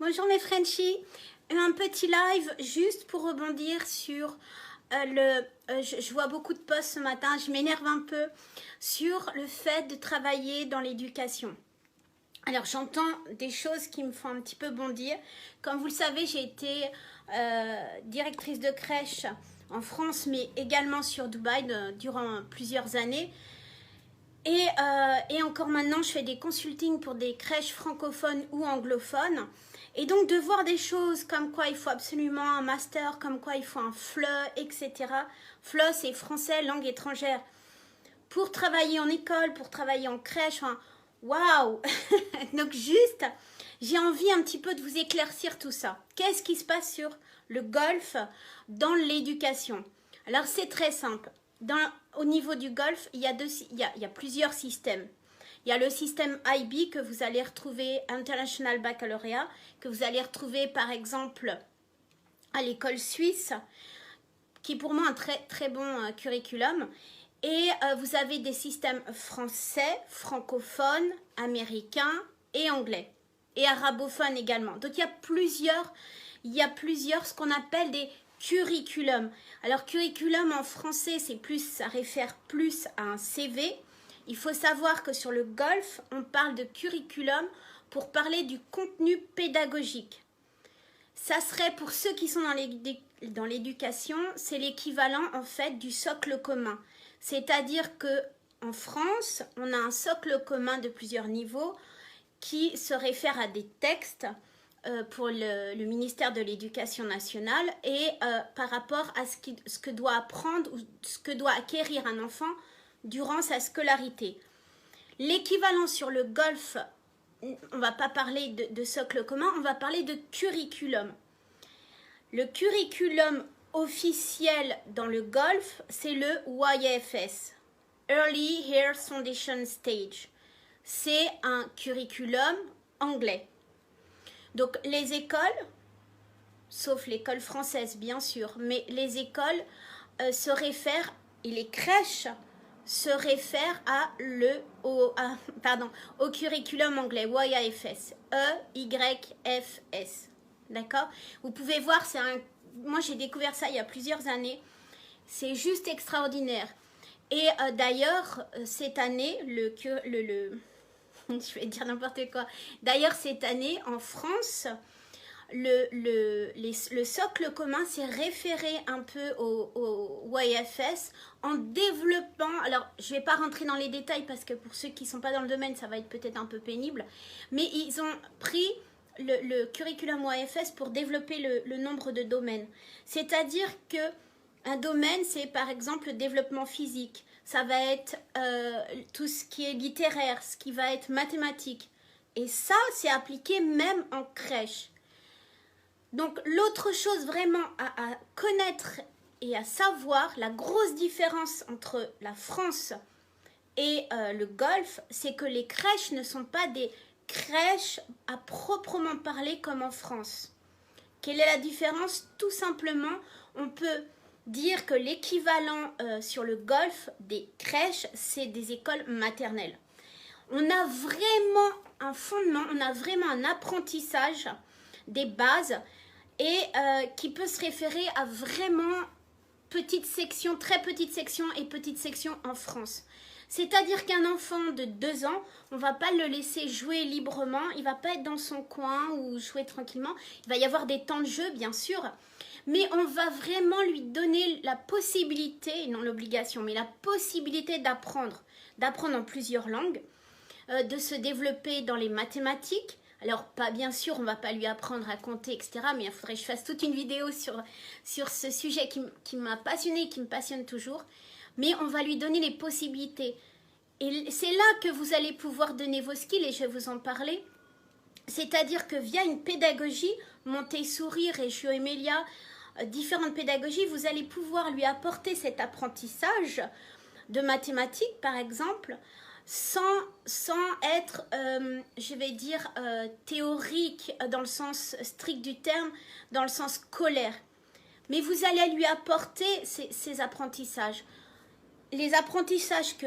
Bonjour mes Frenchies, un petit live juste pour rebondir sur je vois beaucoup de posts ce matin, je m'énerve un peu sur le fait de travailler dans l'éducation. Alors j'entends des choses qui me font un petit peu bondir. Comme vous le savez, j'ai été directrice de crèche en France, mais également sur Dubaï durant plusieurs années. Et encore maintenant, je fais des consultings pour des crèches francophones ou anglophones. Et donc de voir des choses comme quoi il faut absolument un master, comme quoi il faut un FLE, etc. FLE, c'est français, langue étrangère. Pour travailler en école, pour travailler en crèche, enfin, waouh. Donc juste, j'ai envie un petit peu de vous éclaircir tout ça. Qu'est-ce qui se passe sur le golf dans l'éducation? Alors c'est très simple. Au niveau du golf, il y a plusieurs systèmes. Il y a le système IB que vous allez retrouver, International Baccalaureate, que vous allez retrouver par exemple à l'école suisse, qui est pour moi un très très bon curriculum. Et vous avez des systèmes français, francophones, américains et anglais. Et arabophones également. Donc il y a plusieurs ce qu'on appelle des curriculums. Alors curriculum en français, ça réfère plus à un CV. Il faut savoir que sur le golf, on parle de curriculum pour parler du contenu pédagogique. Ça serait pour ceux qui sont dans l'éducation, c'est l'équivalent en fait du socle commun. C'est-à-dire que en France, on a un socle commun de plusieurs niveaux qui se réfère à des textes pour le ministère de l'Éducation nationale et par rapport à ce que doit apprendre ou ce que doit acquérir un enfant durant sa scolarité. L'équivalent sur le golf, on ne va pas parler de socle commun, on va parler de curriculum. Le curriculum officiel dans le golf, c'est le YFS, Early Years Foundation Stage. C'est un curriculum anglais. Donc les écoles, sauf l'école française bien sûr, mais les écoles se réfèrent, et les crèches se réfèrent au curriculum anglais, YFS, E-Y-F-S. D'accord? Vous pouvez voir, moi j'ai découvert ça il y a plusieurs années, c'est juste extraordinaire. Et d'ailleurs, cette année, je vais dire n'importe quoi. D'ailleurs, cette année, en France, le socle commun s'est référé un peu au YFS en développant, alors je ne vais pas rentrer dans les détails parce que pour ceux qui ne sont pas dans le domaine, ça va être peut-être un peu pénible, mais ils ont pris le curriculum YFS pour développer le nombre de domaines. C'est-à-dire que un domaine, c'est par exemple le développement physique. Ça va être tout ce qui est littéraire, ce qui va être mathématique. Et ça, c'est appliqué même en crèche. Donc l'autre chose vraiment à connaître et à savoir, la grosse différence entre la France et le golf, c'est que les crèches ne sont pas des crèches à proprement parler comme en France. Quelle est la différence? Tout simplement, on peut dire que l'équivalent sur le golf des crèches, c'est des écoles maternelles. On a vraiment un fondement, on a vraiment un apprentissage des bases et qui peut se référer à vraiment petites sections, très petites sections et petites sections en France. C'est-à-dire qu'un enfant de 2 ans, on ne va pas le laisser jouer librement, il ne va pas être dans son coin ou jouer tranquillement. Il va y avoir des temps de jeu, bien sûr, mais on va vraiment lui donner la possibilité, non l'obligation, mais la possibilité d'apprendre en plusieurs langues, de se développer dans les mathématiques. Alors, pas bien sûr, on ne va pas lui apprendre à compter, etc. Mais il faudrait que je fasse toute une vidéo sur ce sujet qui m'a passionnée et qui me passionne toujours. Mais on va lui donner les possibilités. Et c'est là que vous allez pouvoir donner vos skills et je vais vous en parler. C'est-à-dire que via une pédagogie, Montessori, Reggio Emilia, différentes pédagogies, vous allez pouvoir lui apporter cet apprentissage de mathématiques, par exemple, sans être, je vais dire, théorique dans le sens strict du terme, dans le sens scolaire. Mais vous allez lui apporter ces apprentissages. Les apprentissages que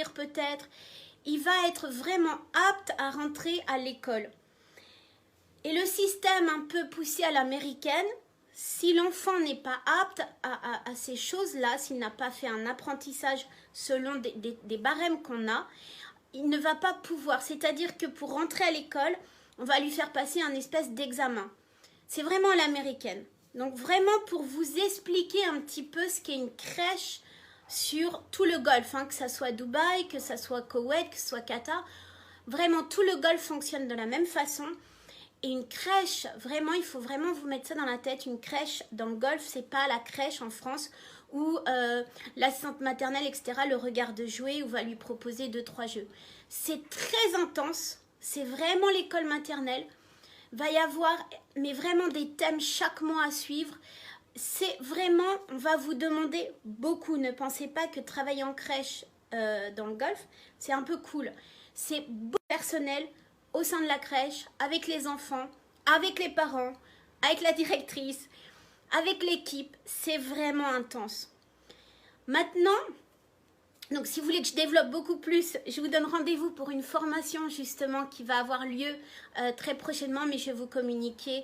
peut-être, il va être vraiment apte à rentrer à l'école. Et le système un peu poussé à l'américaine, si l'enfant n'est pas apte à ces choses-là, s'il n'a pas fait un apprentissage selon des barèmes qu'on a, il ne va pas pouvoir. C'est-à-dire que pour rentrer à l'école, on va lui faire passer un espèce d'examen. C'est vraiment à l'américaine. Donc vraiment pour vous expliquer un petit peu ce qu'est une crèche sur tout le Golfe, hein, que ce soit Dubaï, que ce soit Koweït, que ce soit Qatar. Vraiment, tout le Golfe fonctionne de la même façon. Et une crèche, vraiment, il faut vraiment vous mettre ça dans la tête. Une crèche dans le Golfe, c'est pas la crèche en France où l'assistante maternelle, etc., le regarde jouer ou va lui proposer 2-3 jeux. C'est très intense. C'est vraiment l'école maternelle. Va y avoir, mais vraiment des thèmes chaque mois à suivre. C'est vraiment, on va vous demander beaucoup. Ne pensez pas que travailler en crèche dans le Golfe, c'est un peu cool. C'est beaucoup personnel au sein de la crèche, avec les enfants, avec les parents, avec la directrice, avec l'équipe. C'est vraiment intense. Maintenant, donc si vous voulez que je développe beaucoup plus, je vous donne rendez-vous pour une formation justement qui va avoir lieu très prochainement, mais je vais vous communiquer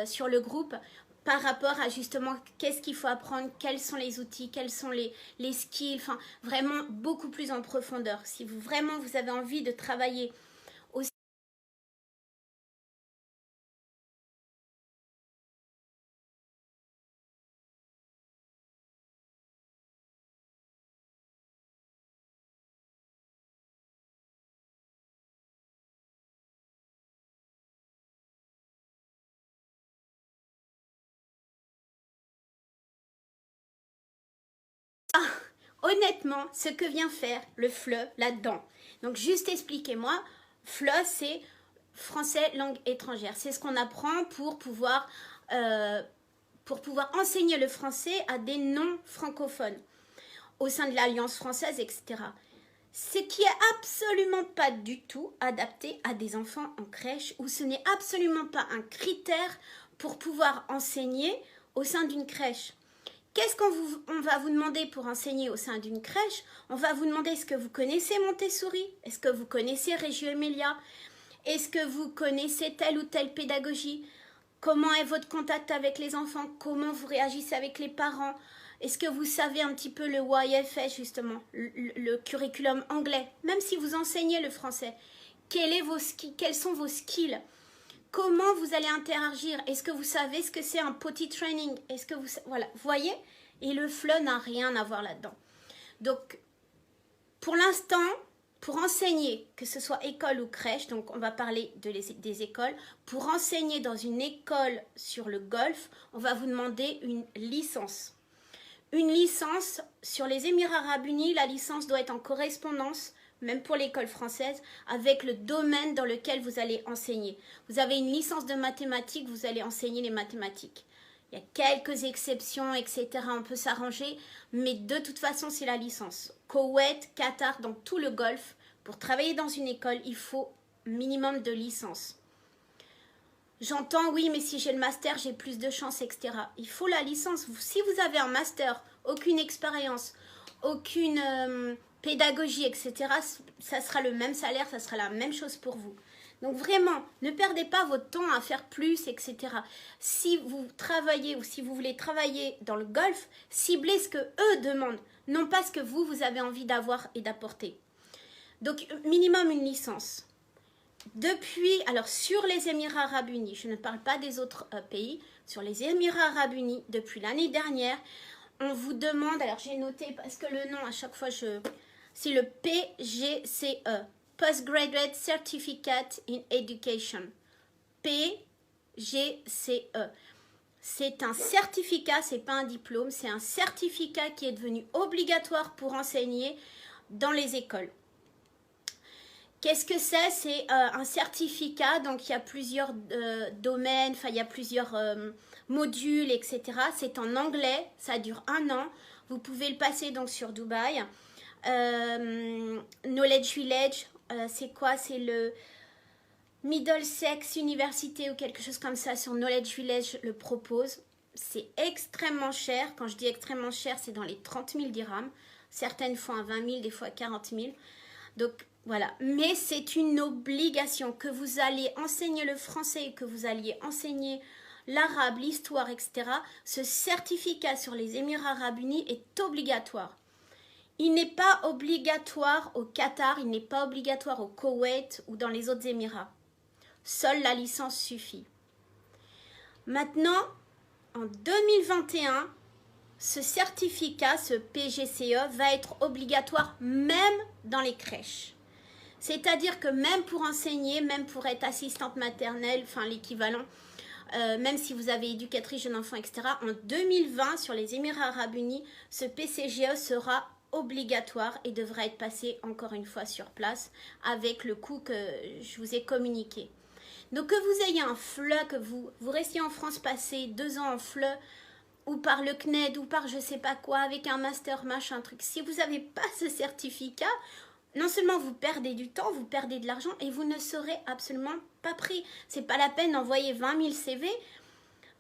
sur le groupe par rapport à justement qu'est-ce qu'il faut apprendre, quels sont les outils, quels sont les skills, enfin vraiment beaucoup plus en profondeur. Si vous vraiment vous avez envie de travailler aussi. Honnêtement, ce que vient faire le FLE là-dedans. Donc, juste expliquez-moi. FLE, c'est français langue étrangère. C'est ce qu'on apprend pour pouvoir enseigner le français à des non-francophones au sein de l'Alliance française, etc. Ce qui est absolument pas du tout adapté à des enfants en crèche, ou ce n'est absolument pas un critère pour pouvoir enseigner au sein d'une crèche. Qu'est-ce qu'on va vous demander pour enseigner au sein d'une crèche? On va vous demander, est-ce que vous connaissez Montessori? Est-ce que vous connaissez Reggio Emilia? Est-ce que vous connaissez telle ou telle pédagogie? Comment est votre contact avec les enfants? Comment vous réagissez avec les parents? Est-ce que vous savez un petit peu le YFS justement, le curriculum anglais? Même si vous enseignez le français, quels sont vos skills? Comment vous allez interagir? Est-ce que vous savez ce que c'est un potty training? Est-ce que vous... Voilà, vous voyez? Et le FLE n'a rien à voir là-dedans. Donc, pour l'instant, pour enseigner, que ce soit école ou crèche, donc on va parler des écoles, pour enseigner dans une école sur le Golfe, on va vous demander une licence. Une licence sur les Émirats Arabes Unis, la licence doit être en correspondance, même pour l'école française, avec le domaine dans lequel vous allez enseigner. Vous avez une licence de mathématiques, vous allez enseigner les mathématiques. Il y a quelques exceptions, etc. On peut s'arranger, mais de toute façon, c'est la licence. Koweït, Qatar, dans tout le Golfe, pour travailler dans une école, il faut minimum de licence. J'entends, oui, mais si j'ai le master, j'ai plus de chances, etc. Il faut la licence. Si vous avez un master, aucune expérience, aucune pédagogie, etc., ça sera le même salaire, ça sera la même chose pour vous. Donc vraiment, ne perdez pas votre temps à faire plus, etc. Si vous travaillez ou si vous voulez travailler dans le Golfe, ciblez ce que eux demandent, non pas ce que vous avez envie d'avoir et d'apporter. Donc minimum une licence. Depuis, alors sur les Émirats Arabes Unis, je ne parle pas des autres pays, sur les Émirats Arabes Unis, depuis l'année dernière, on vous demande, alors j'ai noté parce que le nom à chaque fois, c'est le PGCE, Postgraduate Certificate in Education, PGCE. C'est un certificat, c'est pas un diplôme, c'est un certificat qui est devenu obligatoire pour enseigner dans les écoles. Qu'est-ce que c'est? C'est un certificat, donc il y a plusieurs domaines, enfin il y a plusieurs modules, etc. C'est en anglais, ça dure 1 an. Vous pouvez le passer donc sur Dubaï. Knowledge Village, c'est quoi? C'est le Middlesex Université ou quelque chose comme ça sur Knowledge Village le propose. C'est extrêmement cher. Quand je dis extrêmement cher, c'est dans les 30 000 dirhams. Certaines font à 20 000, des fois à 40 000. Donc voilà, mais c'est une obligation que vous allez enseigner le français, que vous alliez enseigner l'arabe, l'histoire, etc. Ce certificat sur les Émirats arabes unis est obligatoire. Il n'est pas obligatoire au Qatar, il n'est pas obligatoire au Koweït ou dans les autres Émirats. Seule la licence suffit. Maintenant, en 2021, ce certificat, ce PGCE, va être obligatoire même dans les crèches. C'est-à-dire que même pour enseigner, même pour être assistante maternelle, enfin l'équivalent, même si vous avez éducatrice jeune enfant, etc., en 2020, sur les Émirats arabes unis, ce PCGE sera obligatoire et devra être passé encore une fois sur place avec le coût que je vous ai communiqué. Donc que vous ayez un FLE, que vous restiez en France passé 2 ans en FLE, ou par le CNED, ou par je sais pas quoi, avec un master, machin, truc, si vous n'avez pas ce certificat, non seulement vous perdez du temps, vous perdez de l'argent et vous ne serez absolument pas pris. C'est pas la peine d'envoyer 20 000 CV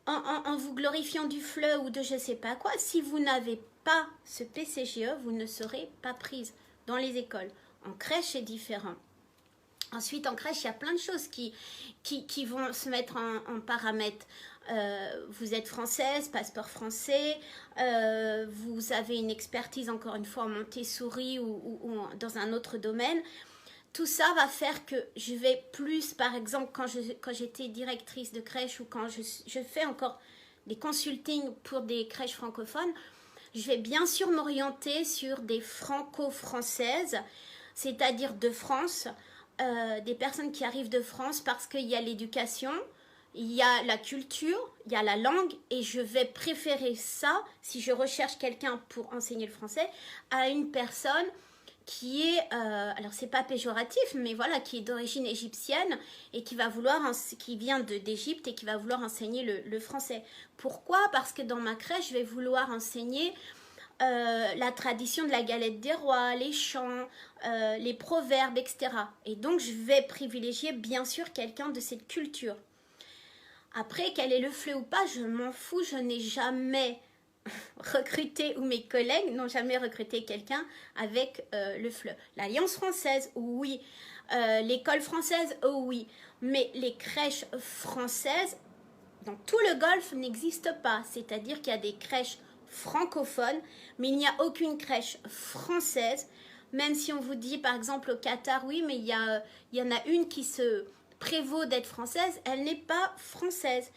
en vous glorifiant du FLE ou de je sais pas quoi. Si vous n'avez pas ce PCGE, vous ne serez pas prise dans les écoles. En crèche, c'est différent. Ensuite, en crèche, il y a plein de choses qui vont se mettre en paramètre. Vous êtes française, passeport français, vous avez une expertise, encore une fois, en Montessori ou dans un autre domaine. Tout ça va faire que je vais plus, par exemple, quand j'étais directrice de crèche ou quand je fais encore des consultings pour des crèches francophones, je vais bien sûr m'orienter sur des franco-françaises, c'est-à-dire de France, des personnes qui arrivent de France parce qu'il y a l'éducation, il y a la culture, il y a la langue et je vais préférer ça, si je recherche quelqu'un pour enseigner le français, à une personne qui est, alors c'est pas péjoratif, mais voilà, qui est d'origine égyptienne et qui vient d'Égypte et qui va vouloir enseigner le français. Pourquoi? Parce que dans ma crèche, je vais vouloir enseigner la tradition de la galette des rois, les chants, les proverbes, etc. Et donc, je vais privilégier bien sûr quelqu'un de cette culture. Après, quel est le FLE ou pas, je m'en fous, je n'ai jamais recruté, ou mes collègues n'ont jamais recruté quelqu'un avec le FLE. L'Alliance française, oui. L'école française, oui. Mais les crèches françaises, dans tout le Golfe, n'existent pas. C'est-à-dire qu'il y a des crèches francophones, mais il n'y a aucune crèche française. Même si on vous dit, par exemple, au Qatar, oui, mais il y en a une qui se prévaut d'être française, elle n'est pas française.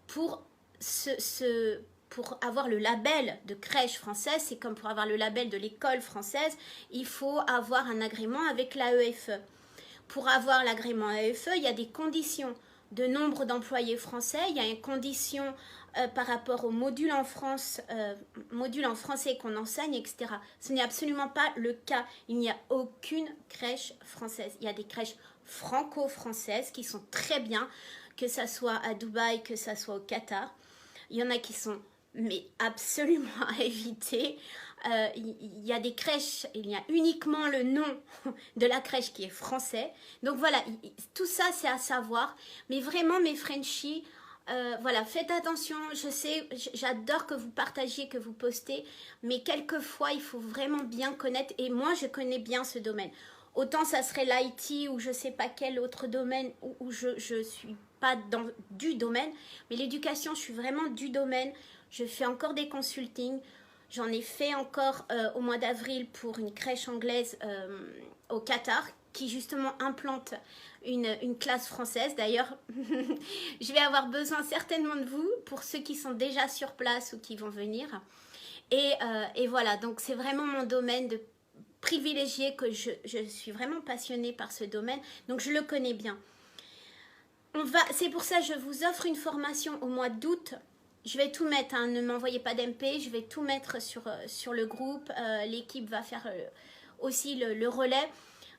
Pour avoir le label de crèche française, c'est comme pour avoir le label de l'école française, il faut avoir un agrément avec l'AEFE. Pour avoir l'agrément AEFE, il y a des conditions de nombre d'employés français, il y a une condition par rapport au module en France, module en français qu'on enseigne, etc. Ce n'est absolument pas le cas. Il n'y a aucune crèche française. Il y a des crèches franco-françaises qui sont très bien, que ça soit à Dubaï, que ça soit au Qatar. Il y en a qui sont mais absolument à éviter. Il y a des crèches, il y a uniquement le nom de la crèche qui est français. Donc voilà, tout ça c'est à savoir. Mais vraiment mes Frenchies, voilà, faites attention. Je sais, j'adore que vous partagiez, que vous postez. Mais quelquefois, il faut vraiment bien connaître. Et moi, je connais bien ce domaine. Autant ça serait l'IT ou je sais pas quel autre domaine où je suis pas dans du domaine. Mais l'éducation, je suis vraiment du domaine. Je fais encore des consultings. J'en ai fait encore au mois d'avril pour une crèche anglaise au Qatar qui justement implante une classe française. D'ailleurs, je vais avoir besoin certainement de vous pour ceux qui sont déjà sur place ou qui vont venir. Et voilà, donc c'est vraiment mon domaine de privilégié, que je suis vraiment passionnée par ce domaine. Donc je le connais bien. C'est pour ça que je vous offre une formation au mois d'août. Je vais tout mettre, hein, ne m'envoyez pas d'MP, je vais tout mettre sur le groupe. L'équipe va faire aussi le relais.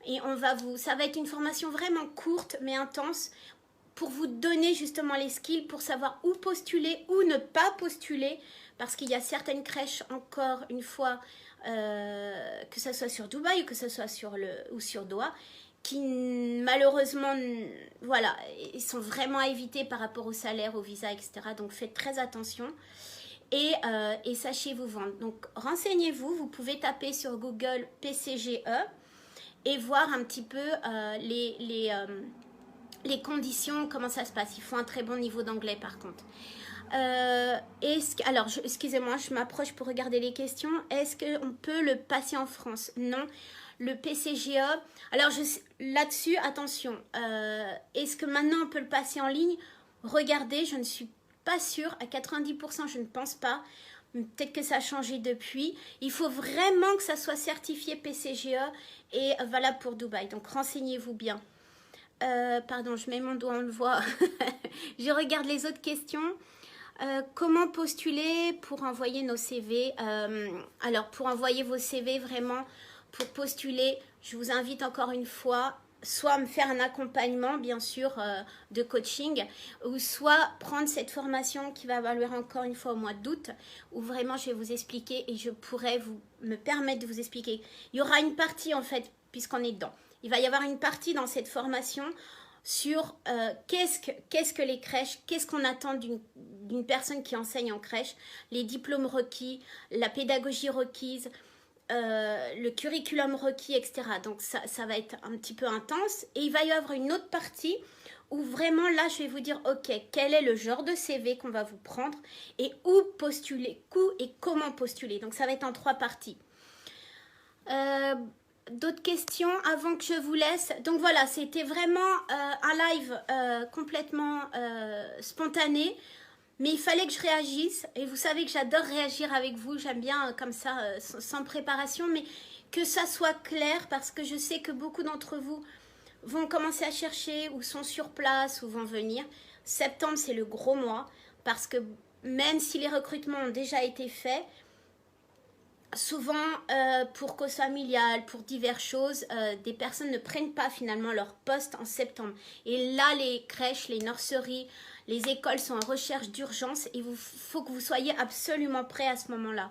Et ça va être une formation vraiment courte mais intense pour vous donner justement les skills pour savoir où postuler ou ne pas postuler. Parce qu'il y a certaines crèches, encore une fois, que ce soit sur Dubaï ou que ce soit sur Doha, qui malheureusement, voilà, ils sont vraiment à éviter par rapport au salaire, au visa, etc. Donc faites très attention. et sachez vous vendre. Donc renseignez-vous, vous pouvez taper sur Google PCGE et voir un petit peu les conditions, comment ça se passe. Il faut un très bon niveau d'anglais par contre. Alors, excusez-moi, je m'approche pour regarder les questions. Est-ce qu'on peut le passer en France? Non. Le PCGE, alors là-dessus, attention. Est-ce que maintenant on peut le passer en ligne? Regardez, je ne suis pas sûre. À 90%, je ne pense pas. Peut-être que ça a changé depuis. Il faut vraiment que ça soit certifié PCGE et valable pour Dubaï. Donc, renseignez-vous bien. Pardon, je mets mon doigt, on le voit. Je regarde les autres questions. Comment postuler pour envoyer nos CV? Alors, pour envoyer vos CV, vraiment, pour postuler, je vous invite encore une fois, soit à me faire un accompagnement, bien sûr, de coaching, ou soit prendre cette formation qui va valoir encore une fois au mois d'août, où vraiment je vais vous expliquer et je pourrais me permettre de vous expliquer. Il y aura une partie, en fait, puisqu'on est dedans. Il va y avoir une partie dans cette formation sur qu'est-ce que les crèches, qu'est-ce qu'on attend d'une personne qui enseigne en crèche, les diplômes requis, la pédagogie requise, le curriculum requis, etc. Donc ça va être un petit peu intense. Et il va y avoir une autre partie où vraiment là, je vais vous dire, ok, quel est le genre de CV qu'on va vous prendre et où postuler, et comment postuler. Donc ça va être en 3 parties. D'autres questions avant que je vous laisse? Donc voilà, c'était vraiment un live complètement spontané, mais il fallait que je réagisse. Et vous savez que j'adore réagir avec vous, j'aime bien comme ça, sans préparation, mais que ça soit clair parce que je sais que beaucoup d'entre vous vont commencer à chercher ou sont sur place ou vont venir. Septembre, c'est le gros mois parce que même si les recrutements ont déjà été faits, souvent, pour cause familiale, pour diverses choses, des personnes ne prennent pas finalement leur poste en septembre. Et là, les crèches, les nurseries, les écoles sont en recherche d'urgence et il faut que vous soyez absolument prêts à ce moment-là.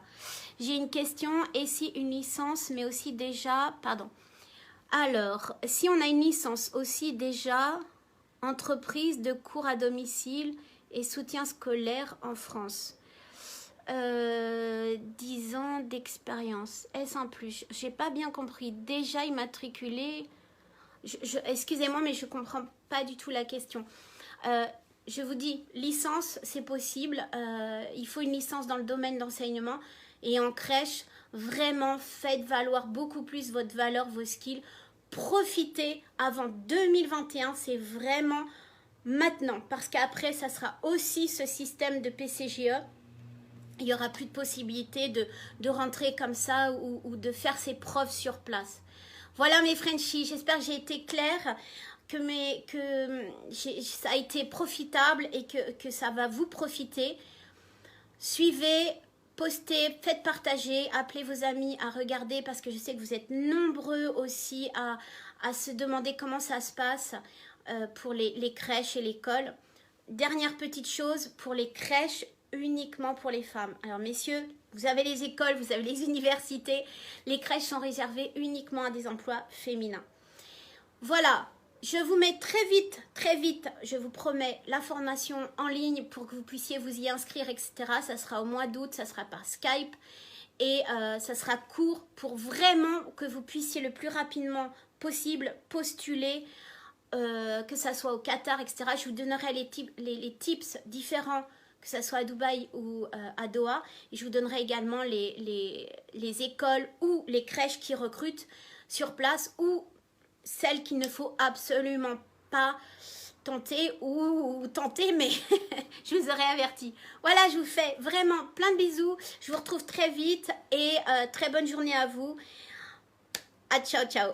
J'ai une question. Et si une licence, mais aussi déjà... Pardon. Alors, si on a une licence aussi déjà, entreprise de cours à domicile et soutien scolaire en France. 10 ans d'expérience. Est-ce un plus? J'ai pas bien compris. Déjà immatriculé. Excusez-moi, mais je comprends pas du tout la question. Je vous dis, licence, c'est possible. Il faut une licence dans le domaine d'enseignement. Et en crèche, vraiment, faites valoir beaucoup plus votre valeur, vos skills. Profitez avant 2021. C'est vraiment maintenant. Parce qu'après, ça sera aussi ce système de PCGE. Il n'y aura plus de possibilité de rentrer comme ça ou de faire ses preuves sur place. Voilà mes Frenchies, j'espère que j'ai été claire, que ça a été profitable et que ça va vous profiter. Suivez, postez, faites partager, appelez vos amis à regarder parce que je sais que vous êtes nombreux aussi à se demander comment ça se passe pour les crèches et l'école. Dernière petite chose, pour les crèches, uniquement pour les femmes. Alors messieurs, vous avez les écoles, vous avez les universités, les crèches sont réservées uniquement à des emplois féminins. Voilà, je vous mets très vite, je vous promets, la formation en ligne pour que vous puissiez vous y inscrire, etc. Ça sera au mois d'août, ça sera par Skype et ça sera court pour vraiment que vous puissiez le plus rapidement possible postuler, que ça soit au Qatar, etc. Je vous donnerai les tips différents, que ce soit à Dubaï ou à Doha. Et je vous donnerai également les écoles ou les crèches qui recrutent sur place ou celles qu'il ne faut absolument pas tenter ou tenter, mais je vous aurai averti. Voilà, je vous fais vraiment plein de bisous. Je vous retrouve très vite et très bonne journée à vous. À ciao, ciao.